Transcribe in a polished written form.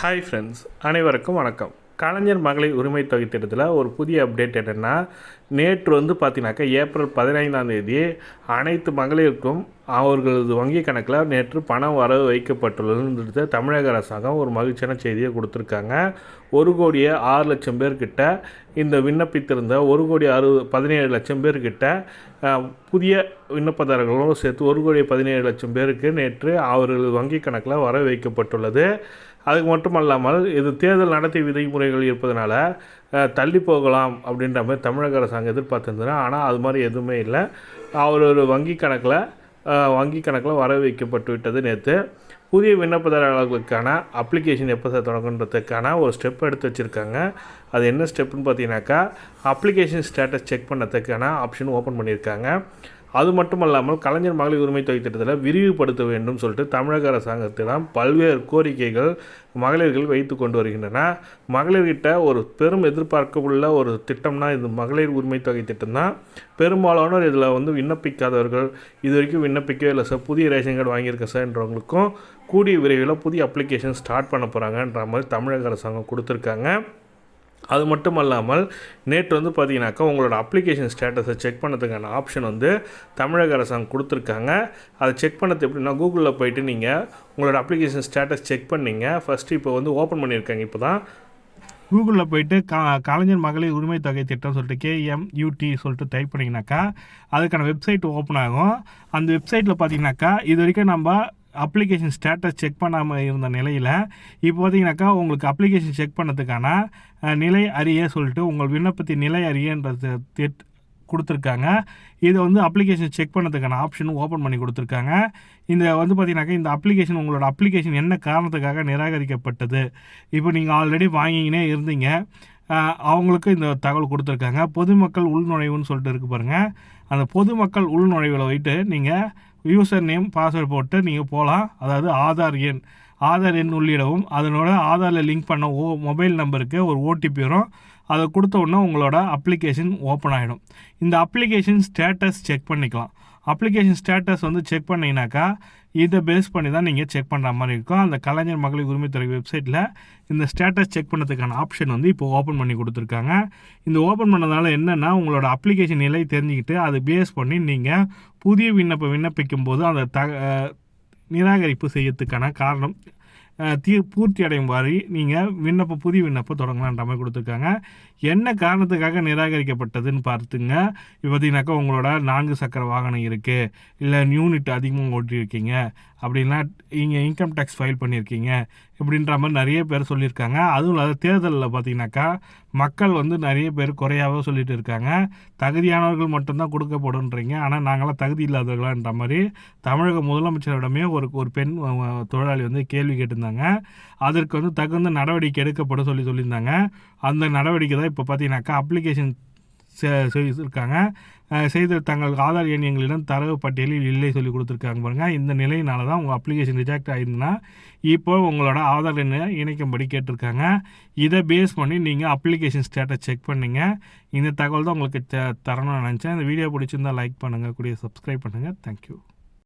Hi friends, அனைவருக்கும் வணக்கம். கலைஞர் மகளிர் உரிமை தொகை திட்டத்தில் ஒரு புதிய அப்டேட் என்னென்னா, நேற்று பார்த்தீங்கன்னாக்கா ஏப்ரல் 15 அனைத்து மகளிருக்கும் அவர்களது வங்கி கணக்கில் நேற்று பணம் வரவு வைக்கப்பட்டுள்ளதுன்றது தமிழக அரசாங்கம் ஒரு மகிழ்ச்சியான செய்தியை கொடுத்துருக்காங்க. 1,06,00,000 பேர்கிட்ட இந்த விண்ணப்பித்திருந்த 1,17,00,000 பேர்கிட்ட புதிய விண்ணப்பதாரர்களும் சேர்த்து 1,17,00,000 பேருக்கு நேற்று அவர்களது வங்கி கணக்கில் வரவு வைக்கப்பட்டுள்ளது. அதுக்கு மட்டுமல்லாமல் இது தேர்தல் நடத்தை விதிமுறைகள் இருப்பதனால தள்ளி போகலாம் அப்படின்ற மாதிரி தமிழக அரசாங்கம் எதிர்பார்த்துருந்தது. ஆனால் அது மாதிரி எதுவுமே இல்லை. அவரோட வங்கி கணக்கில் வரவு வைக்கப்பட்டு விட்டது. நேற்று புதிய விண்ணப்பதாரர்களுக்கான அப்ளிகேஷன் எப்போ தொடங்குன்றதுக்கான ஒரு ஸ்டெப் எடுத்து வச்சுருக்காங்க. அது என்ன ஸ்டெப்புன்னு பார்த்தீங்கன்னாக்கா, அப்ளிகேஷன் ஸ்டேட்டஸ் செக் பண்ணதுக்கான ஆப்ஷன் ஓப்பன் பண்ணியிருக்காங்க. அது மட்டும் இல்லாமல் கலைஞர் மகளிர் உரிமை தொகை திட்டத்தில் விரிவுபடுத்த வேண்டும் சொல்லிட்டு தமிழக அரசாங்கத்திடம் பல்வேறு கோரிக்கைகள் மகளிர்கள் வைத்து கொண்டு வருகின்றன. மகளிர்கிட்ட ஒரு பெரும் எதிர்பார்க்கவுள்ள ஒரு திட்டம்னா இது மகளிர் உரிமை தொகை திட்டம் தான். பெரும்பாலானோர் இதில் விண்ணப்பிக்காதவர்கள், இது வரைக்கும் விண்ணப்பிக்கவே இல்லை சார், புதிய ரேஷன் கார்டு வாங்கியிருக்கேன் சார்ன்றவங்களுக்கும் கூடிய விரைவில் புதிய அப்ளிகேஷன் ஸ்டார்ட் பண்ண போகிறாங்கன்ற மாதிரி தமிழக அரசாங்கம் கொடுத்துருக்காங்க. அது மட்டும் அல்லாமல் நேற்று பார்த்தீங்கன்னாக்கா உங்களோட அப்ளிகேஷன் ஸ்டேட்டஸை செக் பண்ணதுக்கான ஆப்ஷன் தமிழக அரசாங்கம் கொடுத்துருக்காங்க. அதை செக் பண்ணது எப்படின்னா, கூகுளில் போய்ட்டு நீங்கள் உங்களோட அப்ளிகேஷன் ஸ்டேட்டஸ் செக் பண்ணிங்க. ஃபஸ்ட்டு இப்போ ஓப்பன் பண்ணியிருக்காங்க. இப்போ தான் கூகுளில் போய்ட்டு கலைஞர் மகளிர் உரிமை தொகை திட்டம் சொல்லிட்டு KMUT சொல்லிட்டு டைப் பண்ணிங்கனாக்கா அதுக்கான வெப்சைட் ஓப்பன் ஆகும். அந்த வெப்சைட்டில் பார்த்தீங்கன்னாக்கா இது வரைக்கும் நம்ம அப்ளிகேஷன் ஸ்டேட்டஸ் செக் பண்ணாமல் இருந்த நிலையில் இப்போ பார்த்தீங்கன்னாக்கா உங்களுக்கு அப்ளிகேஷன் செக் பண்ணதுக்கான நிலை அறிய சொல்லிட்டு உங்கள் விண்ணப்பத்தின் நிலை அறியன்றது கொடுத்துருக்காங்க. இதை அப்ளிகேஷன் செக் பண்ணதுக்கான ஆப்ஷனும் ஓப்பன் பண்ணி கொடுத்துருக்காங்க. இந்த பார்த்தீங்கன்னாக்கா இந்த அப்ளிகேஷன் உங்களோட அப்ளிகேஷன் என்ன காரணத்துக்காக நிராகரிக்கப்பட்டது, இப்போ நீங்கள் ஆல்ரெடி வாங்கினே இருந்தீங்க, அவங்களுக்கு இந்த தகவல் கொடுத்துருக்காங்க. பொதுமக்கள் உள்நுழைவுன்னு சொல்லிட்டு இருக்குது பாருங்கள். அந்த பொதுமக்கள் உள்நுழைவில் போயிட்டு நீங்கள் யூசர் நேம் பாஸ்வேர்டு போட்டு நீங்கள் போகலாம். அதாவது ஆதார் எண் உள்ளிடவும் அதனோட ஆதாரில் லிங்க் பண்ண மொபைல் நம்பருக்கு ஒரு OTP வரும். அதை கொடுத்த உடனே உங்களோட அப்ளிகேஷன் ஓப்பன் ஆகிடும். இந்த அப்ளிகேஷன் ஸ்டேட்டஸ் செக் பண்ணிக்கலாம். அப்ளிகேஷன் ஸ்டேட்டஸ் செக் பண்ணிங்கனாக்கா இதை பேஸ் பண்ணி தான் நீங்கள் செக் பண்ணுற மாதிரி இருக்கும். அந்த கலைஞர் மகளிர் உரிமைத்துறை வெப்சைட்டில் இந்த ஸ்டேட்டஸ் செக் பண்ணதுக்கான ஆப்ஷன் இப்போ ஓப்பன் பண்ணி கொடுத்துருக்காங்க. இந்த ஓப்பன் பண்ணதுனால என்னென்னா, உங்களோட அப்ளிகேஷன் நிலை தெரிஞ்சுக்கிட்டு அதை பேஸ் பண்ணி நீங்கள் புதிய விண்ணப்பிக்கும் போது அந்த நிராகரிப்பு செய்யறதுக்கான காரணம் பூர்த்தி அடையும் மாதிரி நீங்கள் புதிய விண்ணப்பம் தொடங்கலான்ற மாதிரி கொடுத்துருக்காங்க. என்ன காரணத்துக்காக நிராகரிக்கப்பட்டதுன்னு பார்த்துங்க. இப்போ பார்த்தீங்கன்னாக்கா உங்களோட 4 சக்கர வாகனம் இருக்குது, இல்லை யூனிட் அதிகமாக ஓட்டியிருக்கீங்க, அப்படின்னா நீங்கள் இன்கம் டேக்ஸ் ஃபைல் பண்ணியிருக்கீங்க, இப்படின்ற மாதிரி நிறைய பேர் சொல்லியிருக்காங்க. அதுவும் இல்லாத தேர்தலில் பார்த்தீங்கன்னாக்கா மக்கள் நிறைய பேர் குறையாகவே சொல்லிட்டு இருக்காங்க. தகுதியானவர்கள் மட்டும்தான் கொடுக்கப்படுன்றீங்க, ஆனால் நாங்களாம் தகுதி இல்லாதவர்களான்ற மாதிரி தமிழக முதலமைச்சரிடமே ஒரு பெண் தொழிலாளி கேள்வி கேட்டிருந்தாங்க. அதற்கு தகுந்த நடவடிக்கை எடுக்கப்பட சொல்லியிருந்தாங்க. அந்த நடவடிக்கை தான் இப்போ பார்த்தீங்கன்னாக்கா அப்ளிகேஷன் செய்திருக்காங்க. செய்த தங்கள் ஆதார் எண் எங்களிடம் தரவு பட்டியலில் இல்லை சொல்லி கொடுத்துருக்காங்க பாருங்கள். இந்த நிலையினால தான் உங்கள் அப்ளிகேஷன் ரிஜெக்ட் ஆகிருந்துன்னா இப்போ உங்களோட ஆதார் எண்ணை இணைக்கும்படி கேட்டிருக்காங்க. இதை பேஸ் பண்ணி நீங்கள் அப்ளிகேஷன் ஸ்டேட்டஸ் செக் பண்ணிங்க. இந்த தகவல் தான் உங்களுக்கு தரணும்னு நினச்சேன். இந்த வீடியோ பிடிச்சிருந்தால் லைக் பண்ணுங்கள், கூடிய சப்ஸ்கிரைப் பண்ணுங்கள். தேங்க்யூ.